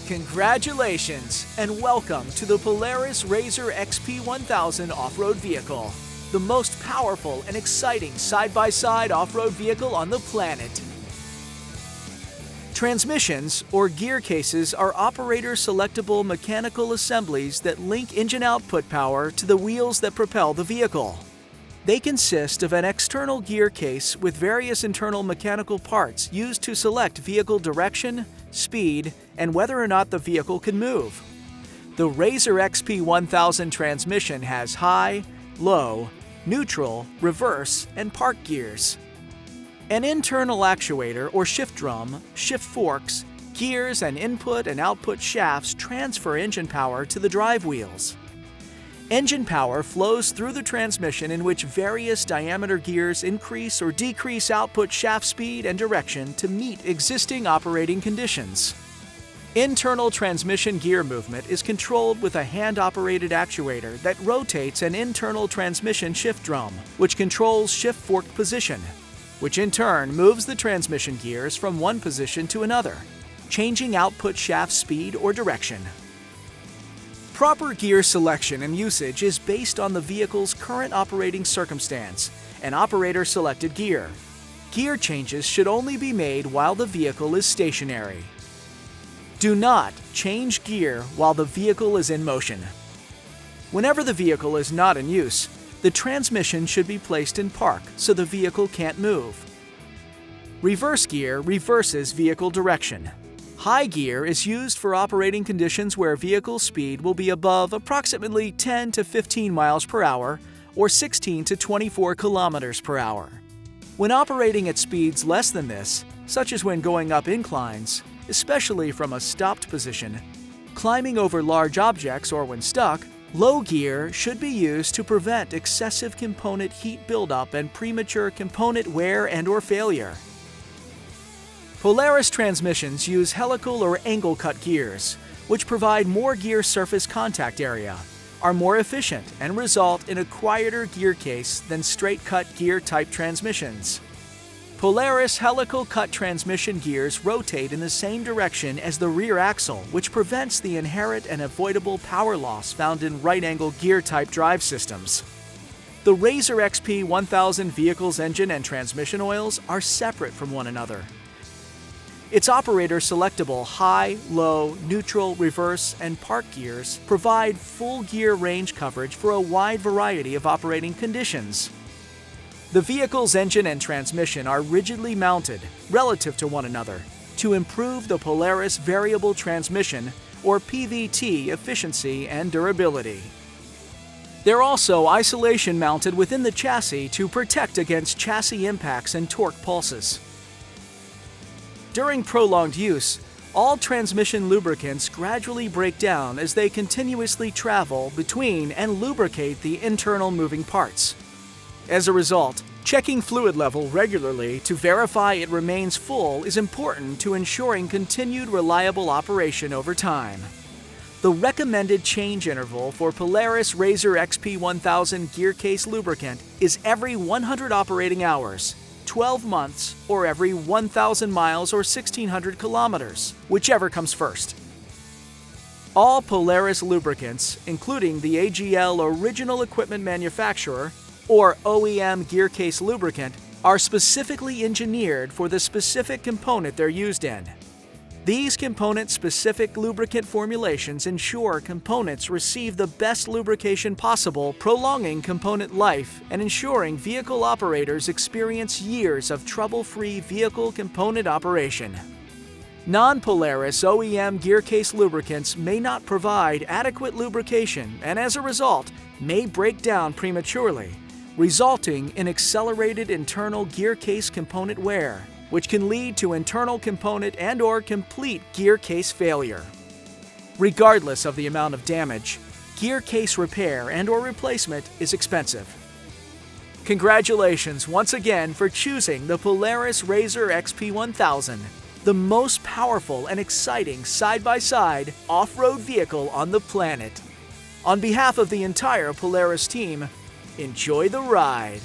Congratulations and welcome to the Polaris RZR XP 1000 off-road vehicle, the most powerful and exciting side-by-side off-road vehicle on the planet. Transmissions, or gear cases, are operator-selectable mechanical assemblies that link engine output power to the wheels that propel the vehicle. They consist of an external gear case with various internal mechanical parts used to select vehicle direction, speed, and whether or not the vehicle can move. The RZR XP 1000 transmission has high, low, neutral, reverse, and park gears. An internal actuator or shift drum, shift forks, gears, and input and output shafts transfer engine power to the drive wheels. Engine power flows through the transmission, in which various diameter gears increase or decrease output shaft speed and direction to meet existing operating conditions. Internal transmission gear movement is controlled with a hand-operated actuator that rotates an internal transmission shift drum, which controls shift fork position, which in turn moves the transmission gears from one position to another, changing output shaft speed or direction. Proper gear selection and usage is based on the vehicle's current operating circumstance and operator-selected gear. Gear changes should only be made while the vehicle is stationary. Do not change gear while the vehicle is in motion. Whenever the vehicle is not in use, the transmission should be placed in park so the vehicle can't move. Reverse gear reverses vehicle direction. High gear is used for operating conditions where vehicle speed will be above approximately 10 to 15 miles per hour or 16 to 24 kilometers per hour. When operating at speeds less than this, such as when going up inclines, especially from a stopped position, climbing over large objects, or when stuck, low gear should be used to prevent excessive component heat buildup and premature component wear and/or failure. Polaris transmissions use helical or angle cut gears, which provide more gear surface contact area, are more efficient, and result in a quieter gear case than straight cut gear type transmissions. Polaris helical cut transmission gears rotate in the same direction as the rear axle, which prevents the inherent and avoidable power loss found in right angle gear type drive systems. The RZR XP 1000 vehicle's engine and transmission oils are separate from one another. Its operator-selectable high, low, neutral, reverse, and park gears provide full gear range coverage for a wide variety of operating conditions. The vehicle's engine and transmission are rigidly mounted relative to one another to improve the Polaris variable transmission, or PVT, efficiency and durability. They're also isolation mounted within the chassis to protect against chassis impacts and torque pulses. During prolonged use, all transmission lubricants gradually break down as they continuously travel between and lubricate the internal moving parts. As a result, checking fluid level regularly to verify it remains full is important to ensuring continued reliable operation over time. The recommended change interval for Polaris RZR XP 1000 gear case lubricant is every 100 operating hours, 12 months, or every 1,000 miles or 1,600 kilometers, whichever comes first. All Polaris lubricants, including the AGL original equipment manufacturer, or OEM gear case lubricant, are specifically engineered for the specific component they're used in. These component-specific lubricant formulations ensure components receive the best lubrication possible, prolonging component life and ensuring vehicle operators experience years of trouble-free vehicle component operation. Non-Polaris OEM gear case lubricants may not provide adequate lubrication and, as a result, may break down prematurely, resulting in accelerated internal gear case component wear, which can lead to internal component and/or complete gear case failure. Regardless of the amount of damage, gear case repair and/or replacement is expensive. Congratulations once again for choosing the Polaris RZR XP 1000, the most powerful and exciting side-by-side off-road vehicle on the planet. On behalf of the entire Polaris team, enjoy the ride.